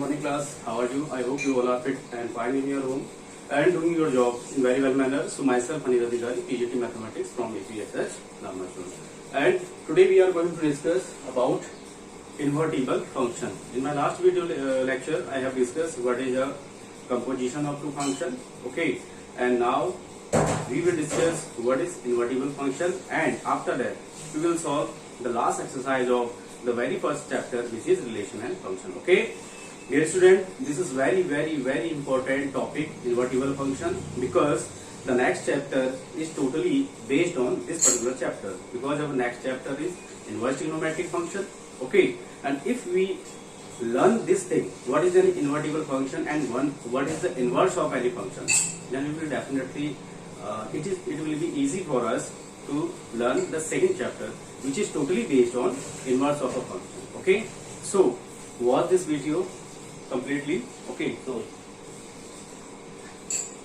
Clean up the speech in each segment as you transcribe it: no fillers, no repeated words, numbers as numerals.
morning class. How are you? I hope you all are fit and fine in your home and doing your job in very well manner. So myself Anil Adhikari, PGT Mathematics from APSH Ramanathan. And today we are going to discuss about invertible function. In my last video lecture, I have discussed what is a composition of two function. Okay, and now we will discuss what is invertible function, and after that we will solve the last exercise of the very first chapter, which is relation and function. Okay, dear student, this is very important topic, invertible function, because the next chapter is totally based on this particular chapter, because our next chapter is inverse trigonometric function. Okay, and if we learn this thing, what is an invertible function and what is the inverse of any function, then we will definitely it will be easy for us to learn the second chapter, which is totally based on inverse of a function. Okay, so watch this video completely. Okay,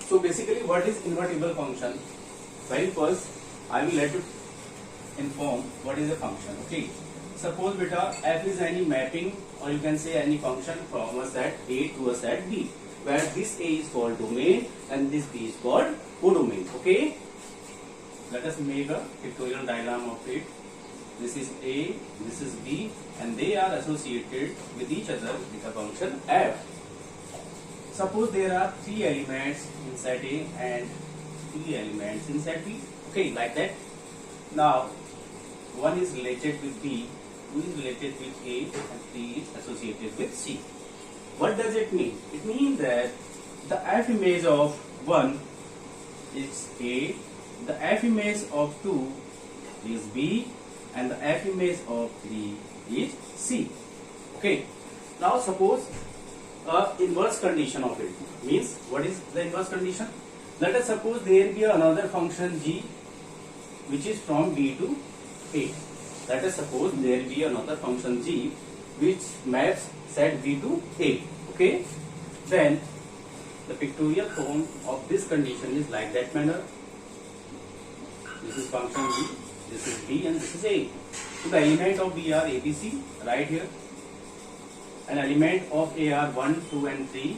so basically what is invertible function? Very first I will let you inform what is a function. Okay, suppose beta f is any mapping, or you can say any function from a set A to a set B, where this A is called domain and this B is called codomain. Okay, let us make a pictorial diagram of it. This is A, this is B, and they are associated with each other with a function f. Suppose there are three elements in set A and three elements in set B. Okay, like that. Now one is related with B, two is related with A, and three is associated with C. What does it mean? It means that the f image of 1 is A, the f image of 2 is B, and the f image of 3 is C. Okay. Now suppose inverse condition of it means, what is the inverse condition? Let us suppose there be another function g which is from B to A. Let us suppose there be another function g which maps set B to A. Okay, then the pictorial form of this condition is like that manner. This is function g, this is B, and this is A. So the element of B are ABC right here, and element of A are 1, 2 and 3.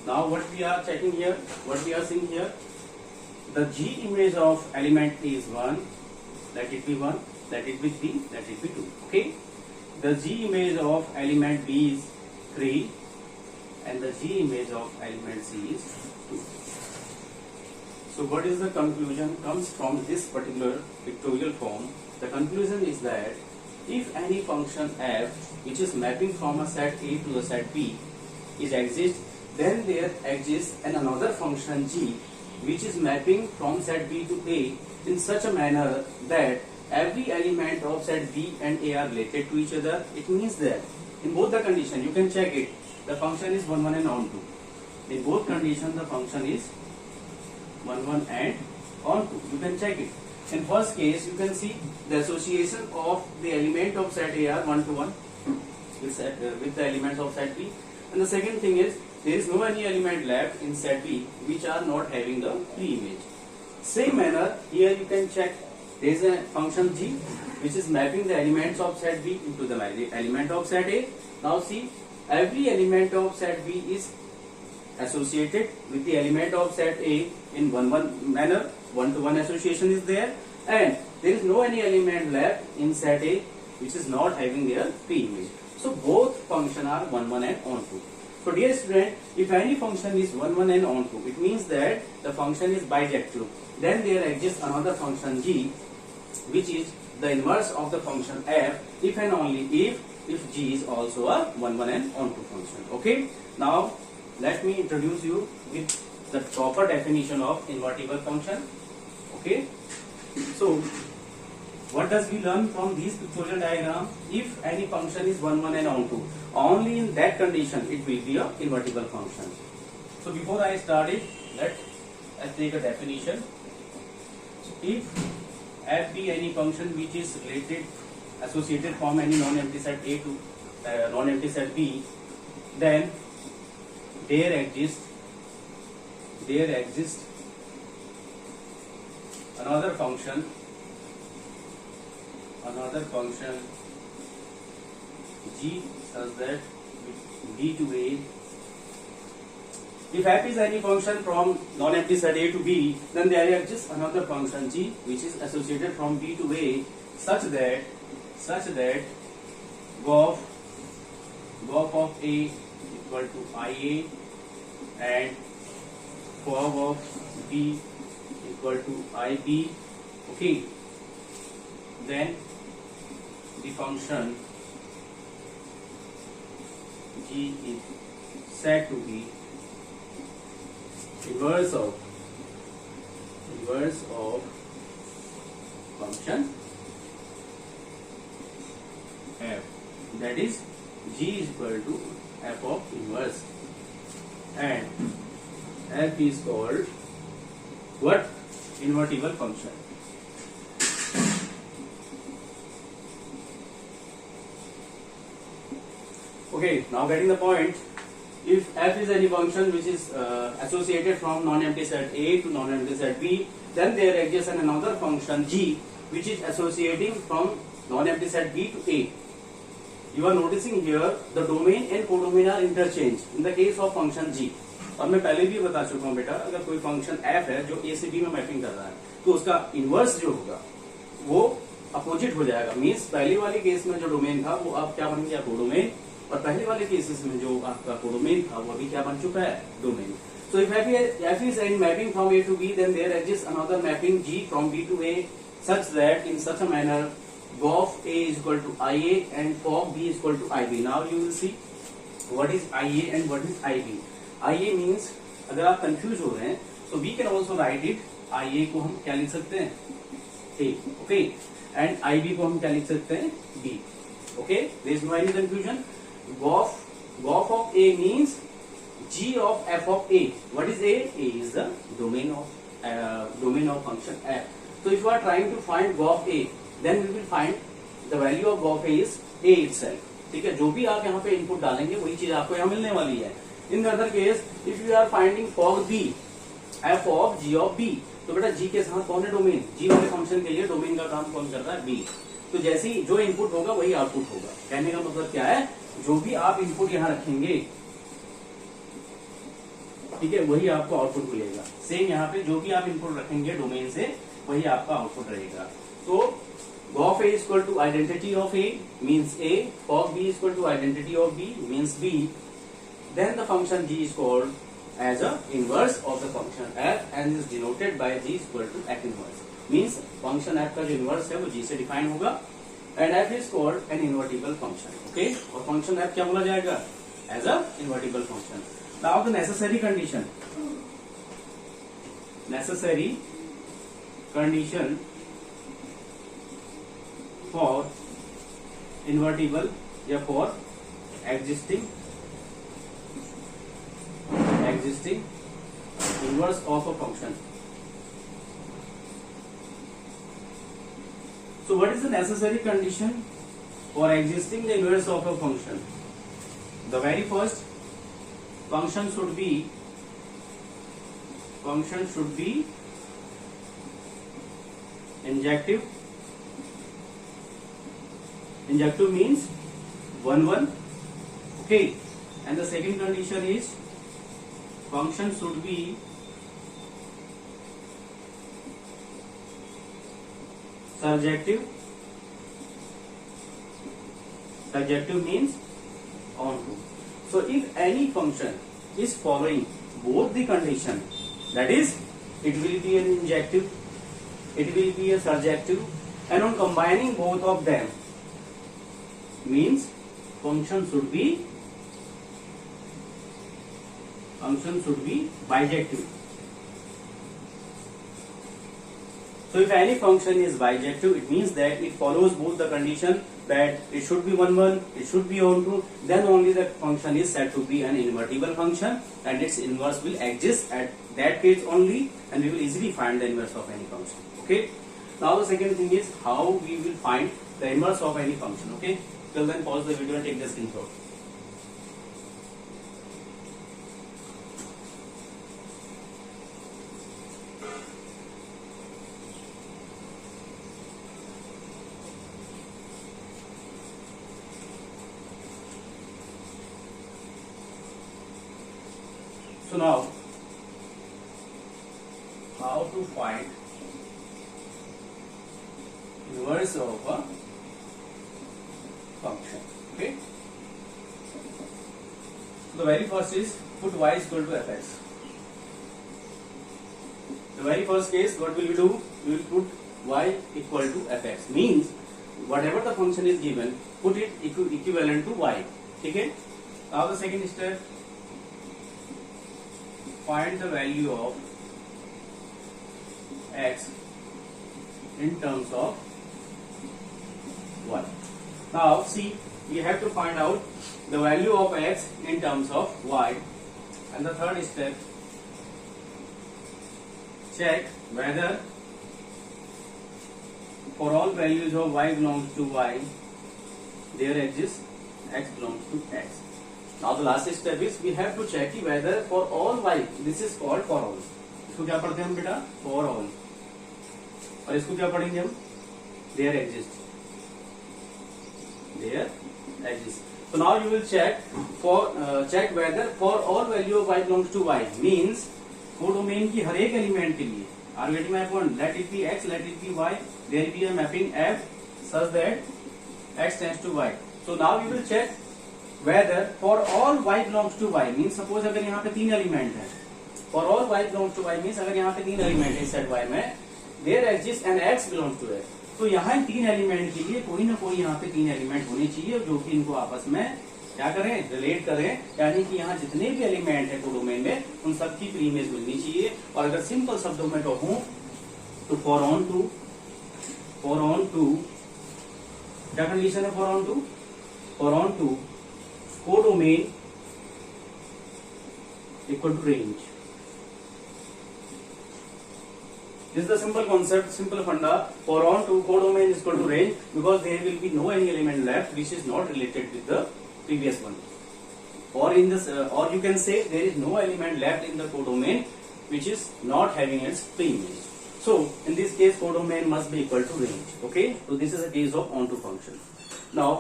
Now what we are checking here, what we are seeing here, the G image of element A is 1, let it be 1, let it be 3, let it be 2. Okay, the G image of element B is 3, and the G image of element C is 2. So what is the conclusion comes from this particular pictorial form? The conclusion is that if any function f which is mapping from a set A to a set B is exists, then there exists another function g which is mapping from set B to A in such a manner that every element of set B and A are related to each other. It means that in both the condition, you can check it, the function is 1, 1 and on 2. In both conditions the function is 1, 1 and on 2. You can check it. In first case, you can see the association of the element of set A are 1 to 1 with the elements of set B. And the second thing is, there is no any element left in set B which are not having the free image. Same manner, here you can check, there is a function g which is mapping the elements of set B into the element of set A. Now see, every element of set B is associated with the element of set A in 1, 1 manner, 1 to 1 association is there, and there is no any element left in set A which is not having their free image. So both function are 1, 1 and on 2. So dear student, if any function is 1, 1 and on 2, it means that the function is bijective. Then there exists another function g which is the inverse of the function f if and only if g is also a 1, 1 and on 2 function. Okay, now let me introduce you with the proper definition of invertible function. Okay, so what does we learn from these pictorial diagram? If any function is 1, 1 and on 2, only in that condition it will be a invertible function. So before I start it, let's take a definition. So if f be any function which is related, associated from any non-empty set A to non-empty set B, then there exists another function g such that B to A. If f is any function from non-empty set A to B, then there exists another function G which is associated from B to A such that GOF of A equal to IA and FOB of B equal to IB. Okay, then the function G is said to be inverse of function f, that is G is equal to f of inverse, and f is called what? Invertible function. Okay, now getting the point. If f is any function which is associated from non-empty set A to non-empty set B, then there exists another function G which is associating from non-empty set B to A. You are noticing here the domain and codomain are interchanged in the case of function G. और मैं पहले भी बता चुका हूँ बेटा, अगर कोई फंक्शन f है जो A से B में मैपिंग कर रहा है तो उसका इनवर्स जो होगा वो अपोजिट हो जाएगा. मीन्स पहली वाली केस में जो डोमेन था वो अब क्या बन गया? कोडोमेन. और पहले वाले केसेस में जो आपका कोडोमेन था वो अभी क्या बन चुका है? Domain. So if f is any mapping from A to B, then there exists another mapping G from B to A such that in such a manner GOF A is equal to IA and FOB B is equal to IB. Now you will see what is IA and what is IB. IA means अगर आप confuse हो रहे हैं so we can also write it. IA को हम क्या लिख सकते हैं? A. Okay. And IB को हम क्या लिख सकते हैं? B. Okay. There is no any confusion. GOF of A means G of f of A. What is A? A is the domain of function f. So if you are trying to find GOF A, then we will find the value of GOF A is A itself. ठीक है, जो भी आप यहाँ पे input डालेंगे वही चीज आपको यहाँ मिलने वाली है. In other case if you are finding for B f of G of B, तो बेटा G के साथ कौन है? डोमेन. G वाले फंक्शन के लिए डोमेन का काम कौन कर रहा है? B. तो जैसे ही जो इनपुट होगा वही आउटपुट होगा. कहने का मतलब क्या है? जो भी आप इनपुट यहाँ रखेंगे, ठीक है, वही आपको आउटपुट मिलेगा. सेम यहाँ पे जो भी आप इनपुट रखेंगे डोमेन से वही आपका आउटपुट रहेगा. तो GOF A is equal to identity of A means A, FOB B is equal to identity of B means B. Then the function G is called as a inverse of the function f and is denoted by G is equal to f inverse. Means function f का जो inverse है वो G से define होगा and f is called an invertible function. Okay, और function f क्या बोला जाएगा? As a invertible function. Now the necessary condition for invertible या for existing inverse of a function. So what is the necessary condition for existing the inverse of a function? The very first function should be injective. Injective means 1 1. Okay, and the second condition is function should be surjective. Surjective means onto. So if any function is following both the condition, that is it will be an injective, it will be a surjective, and on combining both of them means function should be bijective. So if any function is bijective, it means that it follows both the condition that it should be 1 1, it should be onto, then only the function is said to be an invertible function and its inverse will exist at that case only, and we will easily find the inverse of any function. Okay. Now the second thing is how we will find the inverse of any function. Okay. Till then pause the video and take the screenshot. So now, how to find inverse of a function? Okay. The very first is put y is equal to fx. The very first case, what will we do? We will put y equal to fx. Means whatever the function is given, put it equivalent to y. Okay. Now the second step, find the value of x in terms of y. Now see, we have to find out the value of x in terms of y. And the third step, check whether for all values of y belongs to y, there exists x belongs to x. Now the last step is we have to check whether for all y, this is called for all. इसको क्या पढ़ते हैं हम बेटा? For all. और इसको क्या पढ़ेंगे हम? There exists. There exists. So now you will check whether for all value of y belongs to y means codomain की हर एक एलिमेंट के लिए are you getting my point? Let it be x, let it be y, there will be a mapping f such that x tends to y. So now you will check whether for all y belongs to y means suppose अगर यहाँ पे 3 element है, for all y belongs to y means अगर यहाँ पे 3 element है set y में, there exists an x belongs to x. तो यहाँ 3 एलिमेंट के लिए कोई ना कोई यहाँ पे 3 एलिमेंट होने चाहिए जो कि इनको आपस में क्या करें, रिलेट करें, यानी कि यहाँ जितने भी एलिमेंट है कोडोमेन में उन सबकी प्री इमेज मिलनी चाहिए. और अगर सिंपल शब्दों में कहूं तो फॉर ऑन टू क्या कंडीशन है? For onto codomain equal to range. This is the simple concept, simple funda. For on to codomain is equal to range because there will be no any element left which is not related with the previous one. Or in this, or you can say there is no element left in the codomain which is not having its pre-image. So in this case, codomain must be equal to range. Okay. So this is a case of onto function. Now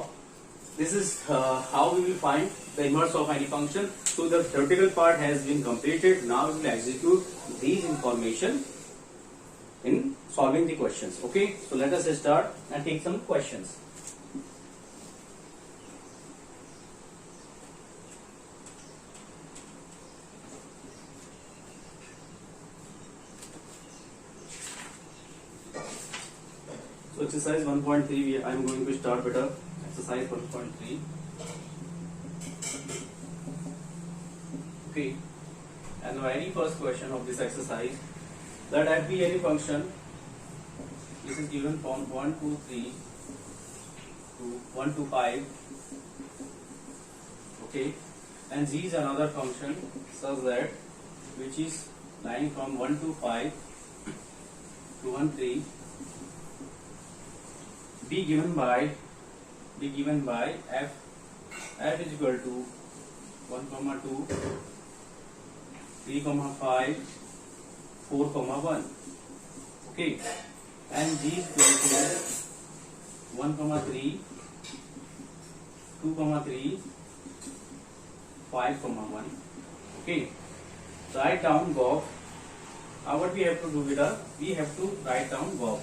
this is how we will find the inverse of any function. So the theoretical part has been completed. Now we will execute these information in solving the questions. Okay, so let us start and take some questions. So exercise 1.3 I am going to start better. Exercise 1.3. Okay, and the very first question of this exercise, let f be any function. This is given from 1 to 3 to 1 to 5. Okay, and g is another function such that which is lying from 1 to 5 to 1 3. Be given by f is equal to 1, 2, 3, 5, 4, 1. Okay, and g is equal to 1, 3, 2, 3, 5, 1. Okay, write down GOF. What we have to do with us? We have to write down GOF.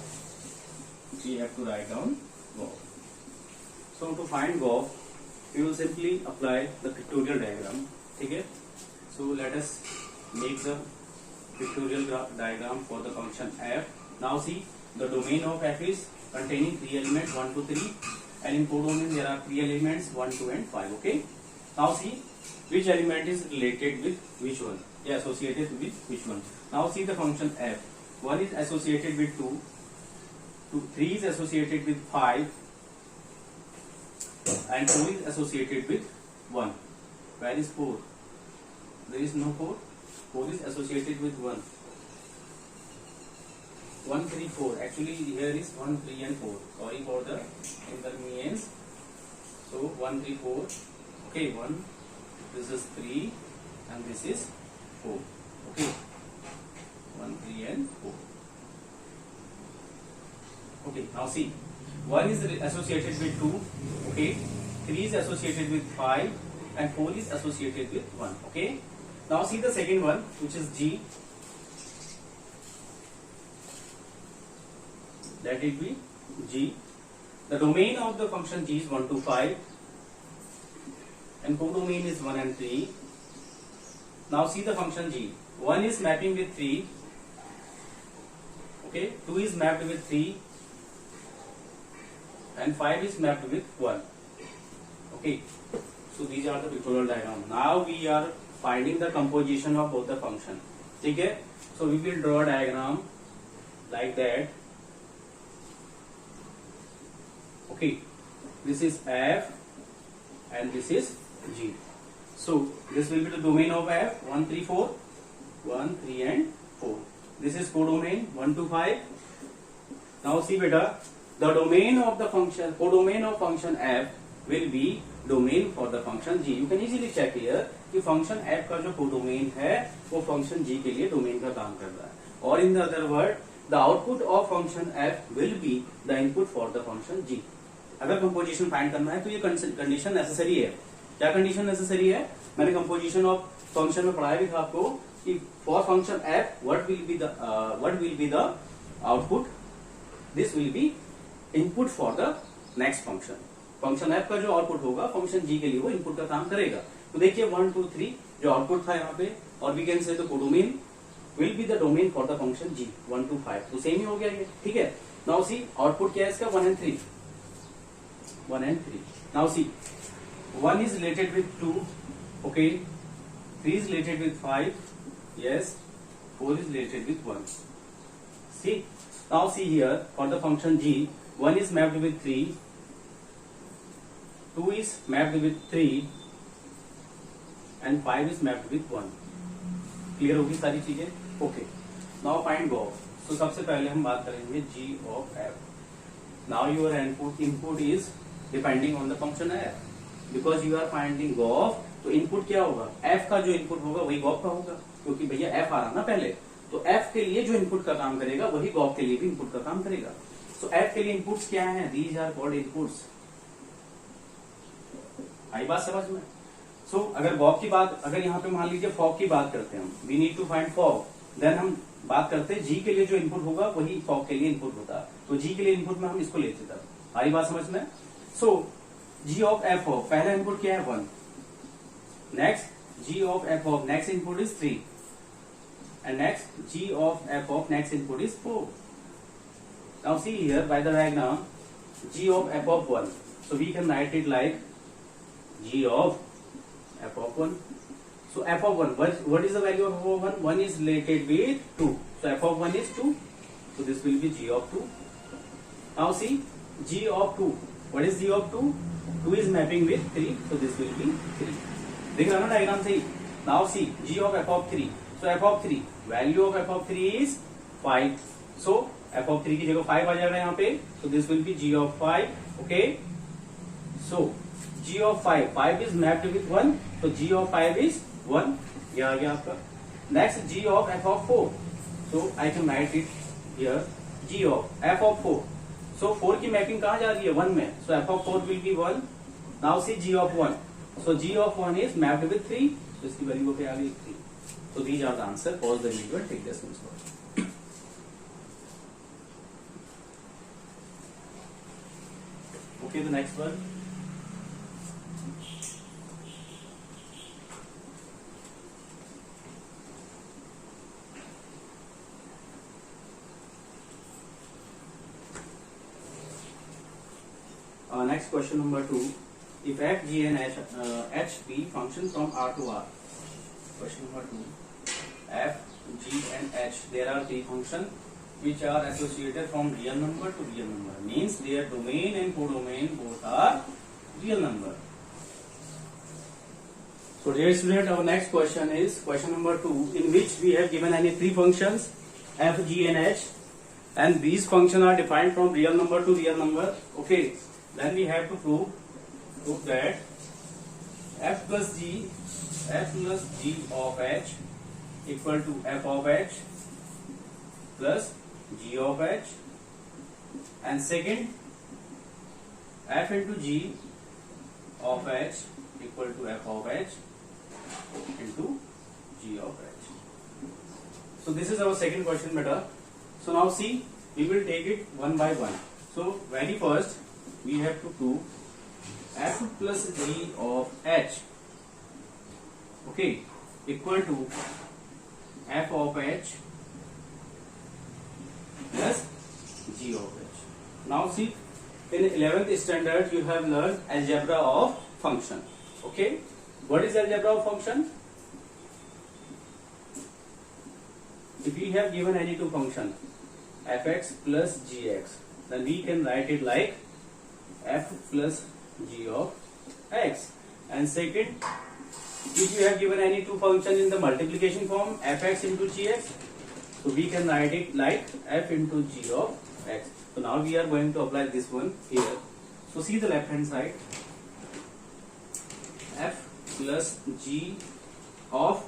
So to find GOF, we will simply apply the pictorial diagram. Okay, so let us make the pictorial diagram for the function f. Now see, the domain of f is containing 3 elements 1 to 3, and in codomain there are 3 elements 1, 2 and 5. Okay, now see which element is related with which one, associated with which one. Now see the function f. 1 is associated with 2, 3 is associated with 5, and 4 is associated with 1. Where is 4? There is no 4. 4 is associated with 1. 1, 3, 4. Actually here is 1, 3 and 4. Sorry for the inconvenience. So 1, 3, 4. Okay, 1. This is 3 and this is 4. Okay. 1, 3 and 4. Okay, now see. 1 is associated with 2. Okay. 3 is associated with 5 and 4 is associated with 1. Okay. Now see the second one, which is G. Let it be G. The domain of the function G is 1 to 5 and codomain is 1 and 3. Now see the function G. 1 is mapping with 3. Okay, 2 is mapped with 3 and 5 is mapped with 1. Okay, so these are the pictorial diagram. Now we are finding the composition of both the function. Okay, so we will draw a diagram like that. Okay, this is F and this is G. So this will be the domain of F, 1, 3, 4, 1, 3 and 4. This is codomain 1 to 5. Now see beta, the domain of the function, codomain of function F will be domain for the function G. You can easily check here कि function F का जो codomain है वो function G के लिए domain का काम कर रहा है. Or in the other word, the output of function F will be the input for the function G. अगर कंपोजिशन फाइंड करना है तो ये कंडीशन नेसेसरी है. क्या कंडीशन नेसेसरी है? मैंने कंपोजिशन ऑफ फंक्शन में पढ़ाया भी था आपको कि for function F what will be the output, this will be input for the next function. Function F का जो आउटपुट होगा फंक्शन जी के लिए वो इनपुट का काम करेगा. तो देखिए 1, 2, 3 जो आउटपुट था यहाँ पे, और we can say the codomain will be the domain for the function G 1 to 5. तो सेम ही हो गया ये. ठीक है. नाउ सी आउटपुट क्या है इसका, 1 and 3. 1 and 3. Now see, 1 is related with 2, okay, 3 is related with 5, yes, 4 is related with 1. See, now see here, for the function g, 1 is mapped with 3, 2 is mapped with 3, and 5 is mapped with 1. Clear होगी सारी चीजें? Okay. Now find GOF. So सबसे पहले हम बात करेंगे g of f. Now your input is depending on the function f, because you are finding GOF. तो input क्या होगा, f का जो इनपुट होगा वही GOF का होगा, क्योंकि भैया f आ रहा ना पहले, तो f के लिए जो इनपुट का काम करेगा वही GOF के लिए भी इनपुट का काम करेगा. So f के लिए इनपुट्स क्या हैं, these are called inputs. आई बात समझ में? So अगर GOF की बात, अगर यहाँ पे मान लीजिए फॉग की बात करते हैं हम, we need to find fog, then हम बात करते हैं g के लिए जो इनपुट होगा वही फॉग के लिए इनपुट होता. तो g के लिए इनपुट में हम इसको लेते थे. आई बात समझ में? So g of f of पहला इनपुट क्या है 1, next g of f of next input is 3, and next g of f of next input is 4. Now see here by the diagram, g of f of 1, so we can write it like g of f of 1. So f of 1, what is the value of f of 1? 1 is related with 2, so f of 1 is 2, so this will be g of 2. Now see g of 2, what is g of 2? 2 is mapping with 3, so this will be 3. देख रहा ना diagram से ही. Now see g of f of 3, so f of 3, value of f of 3 is 5, so f of 3 की जगह 5 आ जाएगा यहाँ पे, so this will be g of 5. Okay, so g of 5, 5 is mapped with 1, so g of 5 is 1. ये आ गया आपका. Next g of f of 4, so I can write it here, g of f of 4. So 4 की mapping कहाँ जा रही है, 1 में, so f of 4 will be 1. Now see g of 1, so g of 1 is mapped with 3, so इसकी value पे आ गई 3. So these are the answer. Pause the video and take the screenshot. Okay, the next one. Next question number 2. If f, g and h be function from R to R. Question number 2. F, g and h, there are three functions which are associated from real number to real number. Means their domain and codomain both are real number. So dear student, our next question is question number 2, in which we have given any three functions f, g and h, and these functions are defined from real number to real number. Okay, then we have to prove that f plus g of h equal to f of h plus g of h, and second f into g of h equal to f of h into g of h. So this is our second question, beta. So now see, we will take it one by one. So very first we have to prove f plus g of h, okay, equal to f of h plus g of h. Now see, in 11th standard you have learned algebra of function. Okay, what is algebra of function? If we have given any two function fx plus gx, then we can write it like f plus g of x. And second, if you have given any two function in the multiplication form fx into gx, so we can write it like f into g of x. So now we are going to apply this one here. So see the left hand side, f plus g of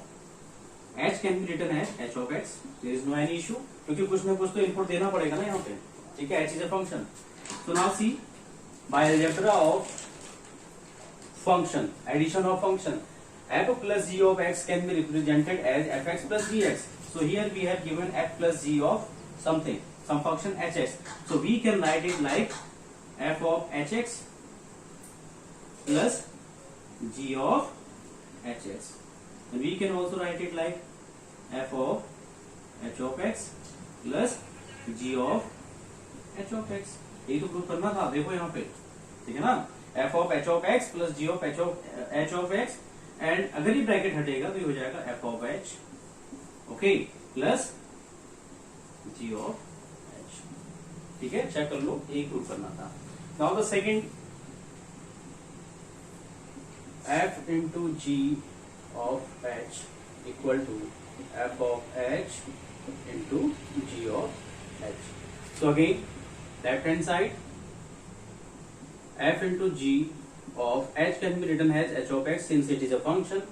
h can be written as h of x. There is no any issue, क्योंकि कुछ ना कुछ तो input देना पड़ेगा ना यहाँ पे, ठीक है, h is a function. So now see, by algebra of function, addition of function, f plus g of x can be represented as fx plus gx. So here we have given f plus g of something, some function hx. So we can write it like f of hx plus g of hx. And we can also write it like f of h of x plus g of h of x. यही तो prove करना था, देखो यहाँ पे, ठीक है ना, f of h of x plus g of h of x, and अगर ये ब्रैकेट हटेगा तो ये हो जाएगा f of h, okay, plus g of h. ठीक है, चेक कर लो, यही प्रूव करना था. Now the second, f into g of h equal to f of h into g of h. So again, left hand side, f into g of h can be written as h of x since it is a function.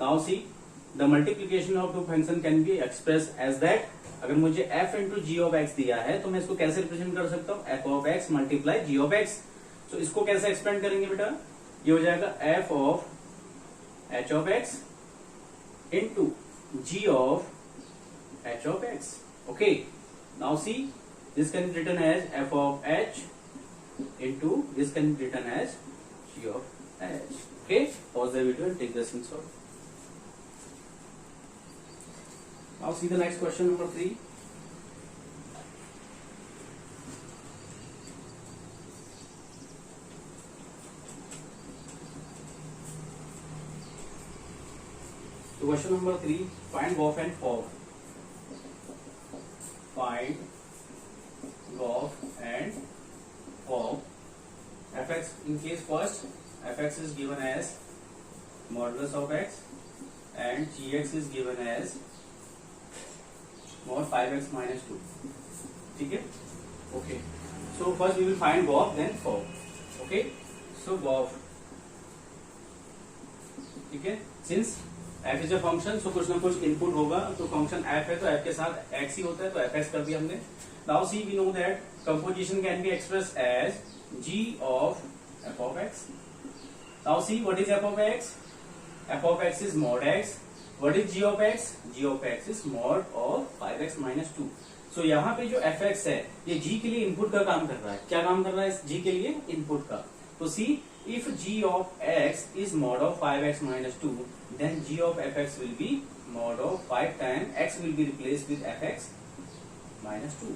Now see, the multiplication of two function can be expressed as that. अगर मुझे f into g of x दिया है तो मैं इसको कैसे represent कर सकता हूँ, f of x multiply g of x. तो इसको कैसे एक्सपेंड करेंगे बेटा, ये हो जाएगा f of h of x into g of h of x. Okay, now see, this can be written as f of h into this can be written as g of h. Okay, pause the video and take the screenshot. Now see the next question, number 3. So question number 3, find GOF and FOB. Find GOF and FOB. fx, in case first, fx is given as modulus of x and gx is given as mod 5x minus 2. ठीक है, okay. So first we will find GOF, then FOB. Okay, so GOF, ठीक है, since f is a function, so कुछ ना कुछ input होगा, तो function f है तो f के साथ x ही होता है, तो fx कर दिया हमने. Now see, we know that composition can be expressed as g of f of x. Now see, what is f of x? F of x is mod x. What is g of x? G of x is mod of 5x minus 2. So यहाँ पे जो fx है, ये g के लिए input का काम कर रहा है. क्या काम कर रहा है g के लिए? इनपुट का. तो see, if g of x is mod of 5x minus 2, then g of fx will be mod of 5 times x will be replaced with fx minus 2.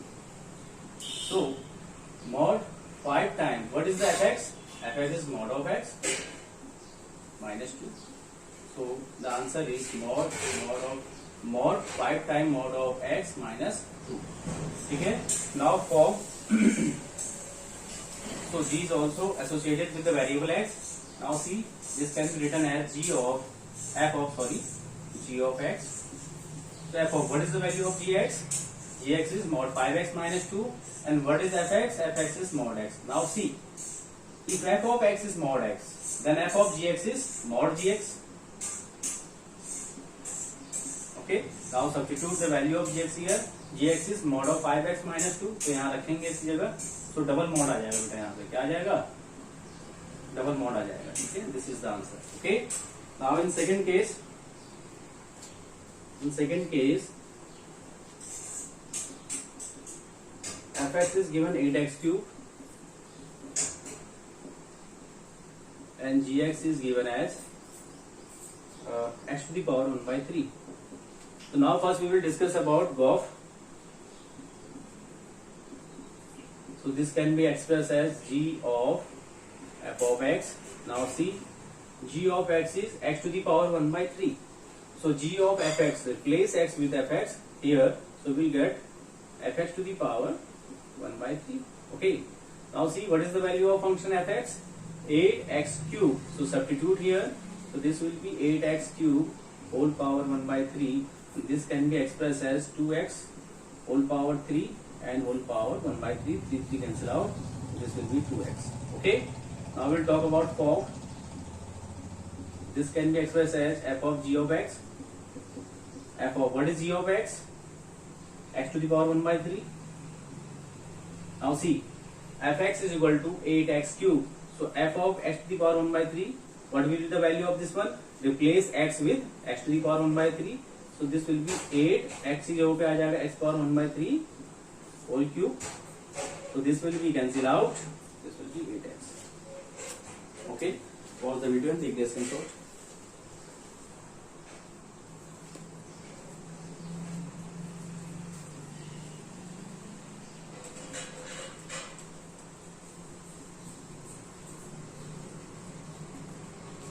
So mod 5 times, what is the fx? Fx is mod of x minus 2. So the answer is mod 5 times mod of x minus 2. ठीक है. Now FOB. So g is also associated with the variable x. Now see, this can be written as g of x. So f of, what is the value of gx? Gx is mod 5x minus 2. And what is fx? Fx is mod x. Now see, if f of x is mod x, then f of gx is mod gx. Okay, now substitute the value of gx here. Gx is mod of 5x minus 2. तो यहाँ रखेंगे इस जगह, तो double mode आ जाएगा बेटा, यहाँ पे क्या आ जाएगा, डबल मोड आ जाएगा. ठीक है, this is the answer. Okay, now in second case, In second case, fx is given 8x cube and gx is given as x to the power 1 by 3. So now first we will discuss about GOF. So this can be expressed as g of f of x. Now see, g of x is x to the power 1 by 3. So g of fx, replace x with fx here. So we get fx to the power 1 by 3. Okay. Now see, what is the value of function fx? 8x cube. So substitute here. So this will be 8x cube whole power 1 by 3. This can be expressed as 2x whole power 3 and whole power 1 by 3. 3 cancel out. This will be 2x. Okay. Now we'll talk about FOG. This can be expressed as f of g of x. F of what is g of x? X to the power 1 by 3. Now see, fx is equal to 8x cube. So f of x to the power 1 by 3. What will be the value of this one? Replace x with x to the power 1 by 3. So this will be 8. X is यहाँ पे आ जाएगा x power 1 by 3 whole cube. So this will be cancel out. This will be 8x. Okay. Pause the video and take the screenshot.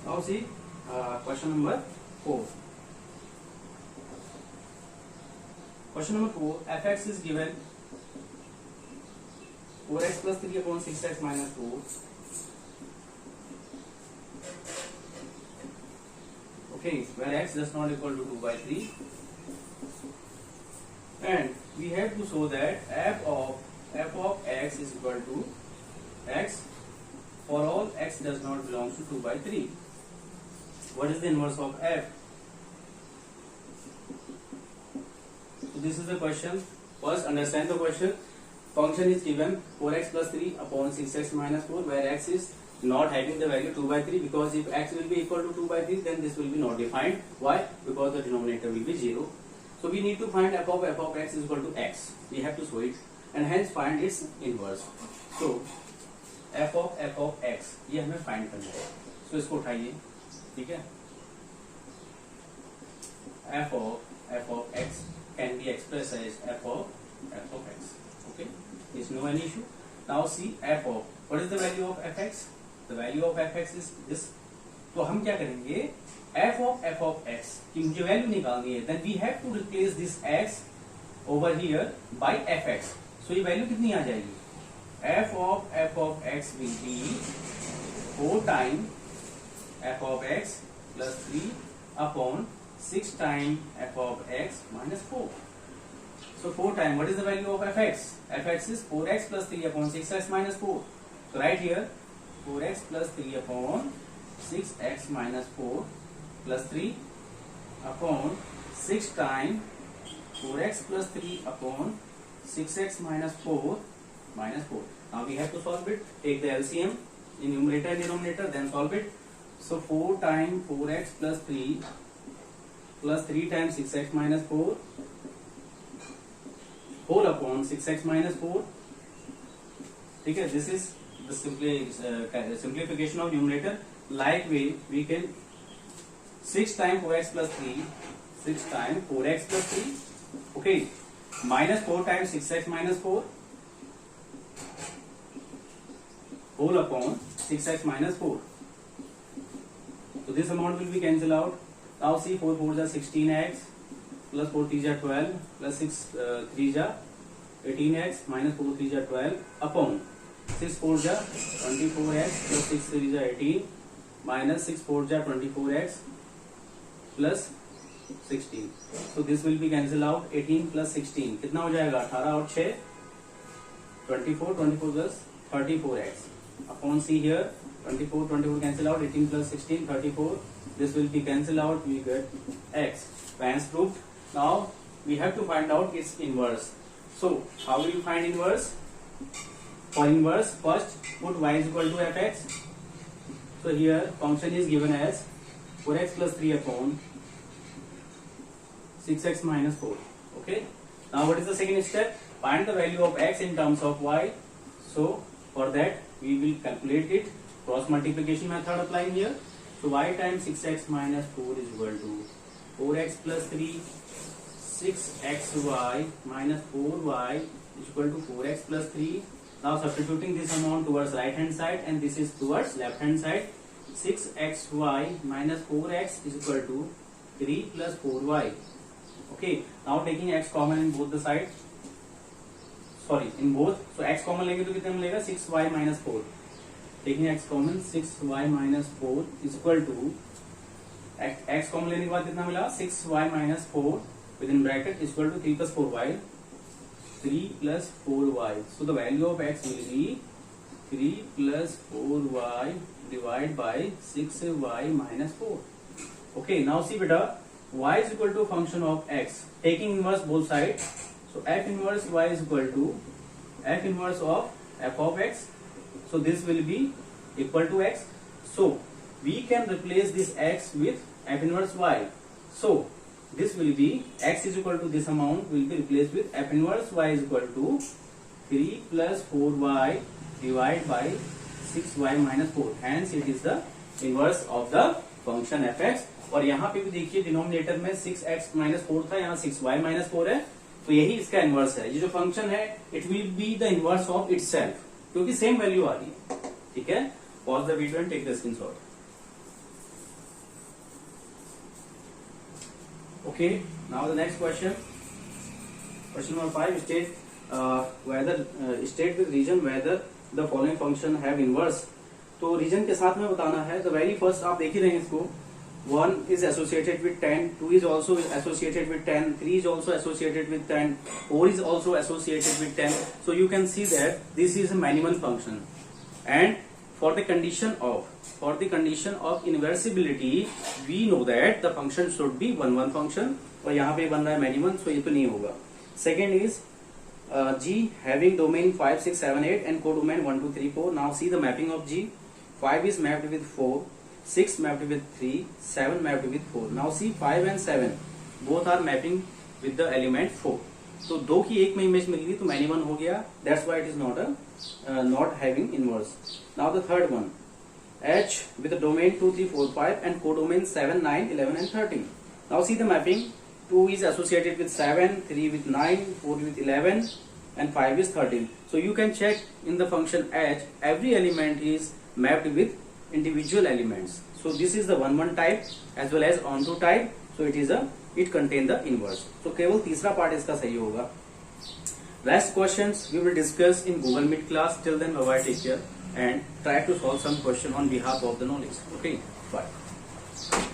Now see question number 4. Question number 4. fx is given 4x plus 3 upon 6x minus 4. Okay, where x does not equal to 2 by 3. And we have to show that f of x is equal to x for all x does not belong to 2 by 3. What is the inverse of f? So this is the question. First understand the question. Function is given 4x plus 3 upon 6x minus 4 where x is not having the value 2 by 3, because if x will be equal to 2 by 3 then this will be not defined. Why? Because the denominator will be 0. So we need to find f of x is equal to x. We have to show it and hence find its inverse. So f of x ये हमें find करना है. So इसको उठाइए, ठीक है. f of x can be expressed as f of x. Okay, is no any issue. Now see f of what is the value of fx? The value of fx is this. तो हम क्या करेंगे? f of x की मुझे value निकालनी है. Then we have to replace this x over here by fx. So ये value कितनी आ जाएगी? f of x will be 4 times f of x plus 3 upon 6 times f of x minus 4. So 4 times, what is the value of fx? Fx is 4x plus 3 upon 6x minus 4. So right here 4x plus 3 upon 6x minus 4 plus 3 upon 6 times 4x plus 3 upon 6x minus 4 minus 4. Now we have to solve it. Take the LCM in numerator and denominator, then solve it. So 4 times 4x plus 3 plus 3 times 6x minus 4 whole upon 6x minus 4. ठीक है, this is the simplification of numerator. Like way we can 6 times 4x plus 3, 6 times 4x plus 3, okay, minus 4 times 6x minus 4 whole upon 6x minus 4. So this amount will be cancelled out. Now see 4 4s are 16x plus 4 3s are 12 plus 6 3s are 18x minus 4 3s are 12 upon 6 4s are 24x plus 6 3s are 18 minus 6 4s are 24x plus 16. So this will be cancelled out. 18 plus 16 कितना हो जाएगा? 18 और 6 24 24 plus 34x upon C here 24 cancel out. 18 plus 16 34. This will be cancelled out. We get x. Hence proved. Now we have to find out its inverse. So how will you find inverse? For inverse, first put y is equal to fx. So here function is given as 4x plus 3 upon 6x minus 4. Okay. Now what is the second step? Find the value of x in terms of y. So for that we will calculate it. Cross multiplication method applying here. So y times 6x minus 4 is equal to 4x plus 3. 6xy minus 4y is equal to 4x plus 3. Now substituting this amount towards right hand side and this is towards left hand side. 6xy minus 4x is equal to 3 plus 4y. Okay. Now taking x common in both the sides. Sorry, in both. So x common लेंगे तो कितना मिलेगा? 6y minus 4. Taking x common, 6y minus 4 is equal to x common लेने के बाद कितना मिला? 6y minus 4 within bracket is equal to 3 plus 4y. 3 plus 4y. So the value of x will be 3 plus 4y divided by 6y minus 4. Okay, now see beta, y is equal to function of x. Taking inverse both sides. So f inverse y is equal to f inverse of f of x. So this will be equal to x. So we can replace this x with f inverse y. So this will be x is equal to this amount will be replaced with f inverse y is equal to 3 plus 4y divided by 6y minus 4. Hence it is the inverse of the function fx. और यहाँ पे भी देखिए denominator में 6x minus 4 था, यहाँ 6y minus 4 है, तो यही इसका इनवर्स है. ये जो फंक्शन है it will be the inverse of itself, क्योंकि सेम वैल्यू आ रही है. ठीक है. Pause the video and take the screenshot. Okay, now the next question. Question number 5. State with region whether the following function have inverse. तो reason के साथ में बताना है. तो वेरी फर्स्ट आप देख ही रहे हैं इसको. 1 is associated with 10, 2 is also associated with 10, 3 is also associated with 10, 4 is also associated with 10. So you can see that this is a minimal function. And for the condition of inversibility, we know that the function should be 1 function. और यहाँ पे बन रहा है minimum, so ये तो नहीं होगा. Second is G having domain 5, 6, 7, 8 and codomain 1, 2, 3, 4. Now see the mapping of G. 5 is mapped with 4, 6 mapped with 3, 7 mapped with 4. Now see 5 and 7 both are mapping with the element 4. तो दो की एक में image मिल गई तो minimum हो गया. That's why it is not having inverse. Now the third one, H with the domain 2, 3, 4, 5 and codomain 7, 9, 11 and 13. Now see the mapping. 2 is associated with 7, 3 with 9, 4 with 11 and 5 is 13. So you can check in the function H, every element is mapped with individual elements. So this is the 1 type as well as onto type. So it contain the inverse. So केवल तीसरा part इसका सही होगा. Rest questions we will discuss in Google Meet class. Till then, bye bye, take care and try to solve some question on behalf of the knowledge. Okay, bye.